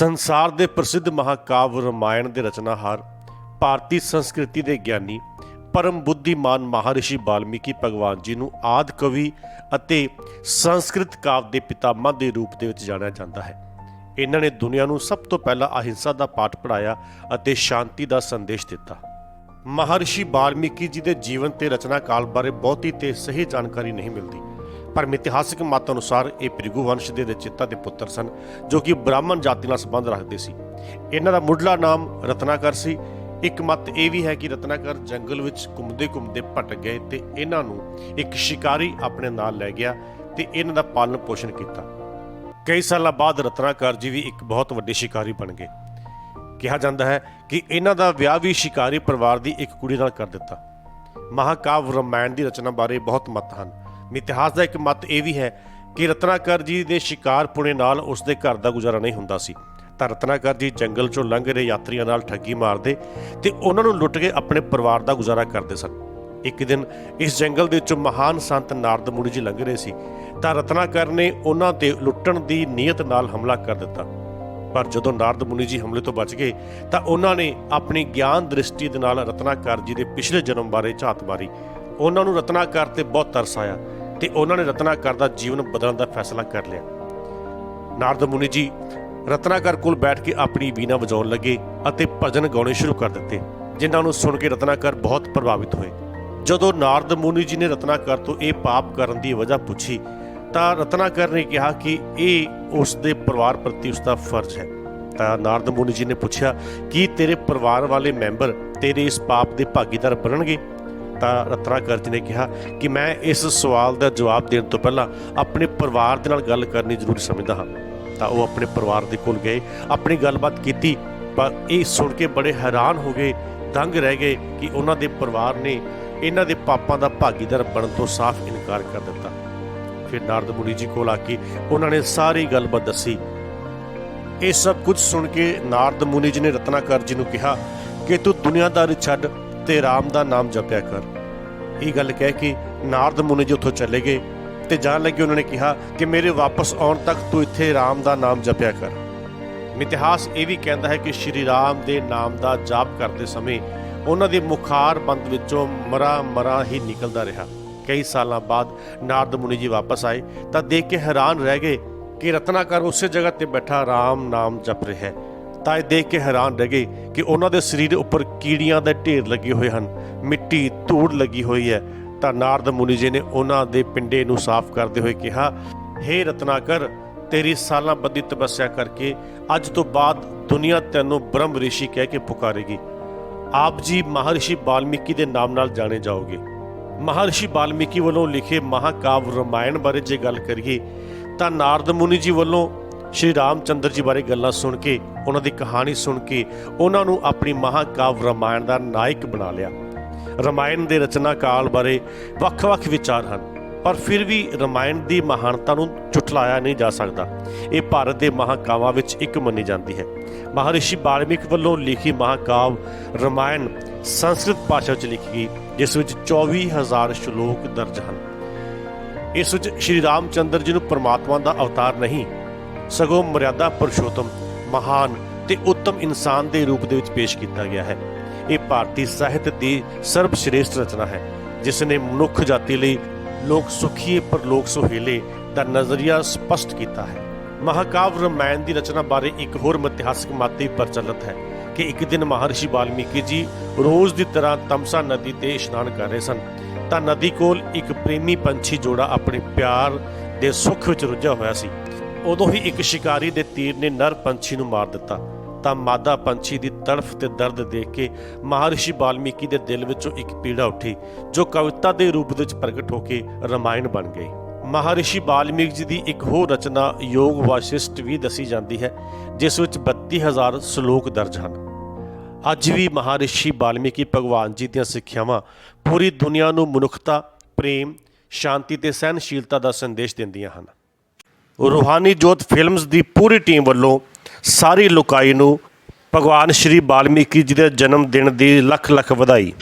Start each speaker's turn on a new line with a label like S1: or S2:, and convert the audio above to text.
S1: संसार के प्रसिद्ध महाकाव्य रामायण के रचनाहार भारतीय संस्कृति के ज्ञानी परम बुद्धिमान महर्षि वाल्मीकि भगवान जी को आदि कवि ਅਤੇ संस्कृत काव्य के पितामह के रूप में जाना जाता है। इन्होंने दुनिया को सब तो पहला अहिंसा का पाठ पढ़ाया और शांति का संदेश दिता। महर्षि वाल्मीकि जी के जीवन के रचना काल बारे बहुती ते सही जानकारी नहीं मिलती, पर मितिहासिक मत अनुसार ये भृगु वंश के रचयिता के पुत्र सन जो कि ब्राह्मण जाति नाल संबंध रखते सी। इन्हां दा मुढ़ला नाम रत्नाकर सी। एक मत यह भी है कि रत्नाकर जंगल विच घुमदे घुमदे भटक गए तो इन्हां नूं एक शिकारी अपने नाल लै गया तो इन्हां दा पालन पोषण किया। कई साल बाद रत्नाकर जी भी एक बहुत वड्डे शिकारी बन गए। कहा जाता है कि इन्हां दा विआह भी शिकारी परिवार की एक कुड़ी नाल कर दिता। महाकाव्य रामायण की रचना बारे बहुत मत हैं। मितिहास का एक मत यह भी है कि रत्नाकर जी के शिकार पुणे नाल उसके घर का गुजारा नहीं हुंदा सी, तां रत्नाकर जी जंगल चों लंघ रहे यात्रियों नाल ठगी मारते ते उन्हां नूं लुट के अपने परिवार का गुजारा करते सन। एक दिन इस जंगल दे विचों महान संत नारद मुनि जी लंघ रहे सी तां रत्नाकर ने उन्हां ते लुट्टण की नीयत नाल हमला कर दिता। पर जदों नारद मुनि जी हमले तो बच गए तां उन्हां ने अपनी ज्ञान दृष्टि दे नाल रत्नाकर जी के पिछले जन्म बारे झात मारी। उन्हां नूं रत्नाकर ते बहुत तरस आया ते उन्होंने रत्नाकर का जीवन बदलने का फैसला कर लिया। नारद मुनि जी रत्नाकर कोल बैठ के अपनी वीणा वजाउण लगे और भजन गाने शुरू कर दिते, जिन्हां नूं सुन के रत्नाकर बहुत प्रभावित हुए। जदों नारद मुनि जी ने रत्नाकर तो यह पाप करने की वजह पूछी तां रत्नाकर ने कहा कि यह उसके परिवार प्रति उसका फर्ज है। तां नारद मुनि जी ने पूछा कि तेरे परिवार वाले मैंबर तेरे इस पाप के भागीदार बनणगे? तां रत्नाकर जी ने कहा कि मैं इस सवाल का जवाब देने तो पहला अपने परिवार के नाल गल करनी जरूरी समझदा हाँ। तां वो अपने परिवार के कोल गए, अपनी गलबात की, पर यह सुन के बड़े हैरान हो गए, दंग रह गए कि उन्होंने परिवार ने इन्हां दे पापां दा भागीदार बनने तो साफ इनकार कर दिता। फिर नारद मुनि जी कोल आके उन्होंने सारी गलबात दसी। ये सब कुछ सुन के नारद मुनि जी ने रत्नाकर जी ने कहा कि तू दुनियादारी छड्ड ते राम का नाम जपया कर। ये गल कह के नारद मुनि जी उत्थों चले गए तो जान लगे उन्होंने कहा कि मेरे वापस आने तक तू इत्थे राम का नाम जपया कर। मितिहास ये भी कहता है कि श्री राम के नाम का जाप करते समय उन्होंने मुखार बंद विचों मरा मरा ही निकलता रहा। कई साल बाद नारद मुनि जी वापस आए तो देख के हैरान रह गए कि रत्नाकर उस जगह पर बैठा राम नाम जप रहा है। ਤਾਂ ਇਹ देख के हैरान रह गए कि उन्होंने शरीर उपर कीड़ियां के ढेर लगे हुए हैं, मिट्टी धूड़ लगी हुई है। तो नारद मुनि जी ने उन्होंने पिंडे नूं साफ करते हुए कहा, हे रत्नाकर, तेरी सालां बदी तपस्या करके अज तो बाद दुनिया तैनूं ब्रह्म ऋषि कह के पुकारेगी। आप जी महर्षि वाल्मीकि के नाम नाल जाने जाओगे। महर्षि वाल्मीकि वालों लिखे महाकाव्य रामायण बारे जे गल करिए तो नारद मुनि जी वालों श्री रामचंद्र जी बारे गल्लां सुन के उन्हां दी कहानी सुन के उन्हां नूं अपनी महाकाव्य रामायण का नायक बना लिया। रामायण के रचना काल बारे वख-वख विचार हैं, पर फिर भी रामायण की महानता नूं झुठलाया नहीं जा सकता। ये भारत के महाकाव्यां विच एक मनी जाती है। महर्षि वाल्मीकि वालों लिखी महाकाव्य रामायण संस्कृत भाषा में लिखी गई, जिस विच 24,000 श्लोक दर्ज हैं। इस विच श्री रामचंद्र जी नूं परमात्मा का अवतार नहीं सगों मर्यादा पुरुषोत्तम महान ते उत्तम इंसान के रूप दे विच पेश किया गया है। ये भारतीय साहित्य की सर्वश्रेष्ठ रचना है, जिसने मनुख जाति लई लोक सुखीए पर लोक सुहेले का नजरिया स्पष्ट किया है। महाकाव्य रामायण की रचना बारे एक होर मितिहासिक मत भी प्रचलित है कि एक दिन महर्षि वाल्मीकि जी रोज़ की तरह तमसा नदी ते इशनान कर रहे सन तां नदी कोल एक प्रेमी पंछी जोड़ा अपने प्यार के सुख विच रुझा होया सी। उदों ही एक शिकारी के तीर ने नर पंछी नूं मार दिता तां मादा पंछी की तड़फ ते दर्द देख के महर्षि वाल्मीकि के दिल विचों एक पीड़ा उठी, जो कविता के रूप में प्रगट होकर रामायण बन गई। महर्षि वाल्मीकि जी की एक होर रचना योग वाशिष्ठ भी दसी जाती है, जिस विच 32,000 श्लोक दर्ज हैं। अज भी महर्षि वाल्मीकि भगवान जी दी सिक्ख्यावां पूरी दुनिया नूं मनुखता, प्रेम, शांति ते सहनशीलता का संदेश दिंदियां हैं। रूहानी जोत फिल्म्स की पूरी टीम वालों सारी लोकाई नूं भगवान श्री वाल्मीकि जी के जन्म दिन की लख लख वधाई।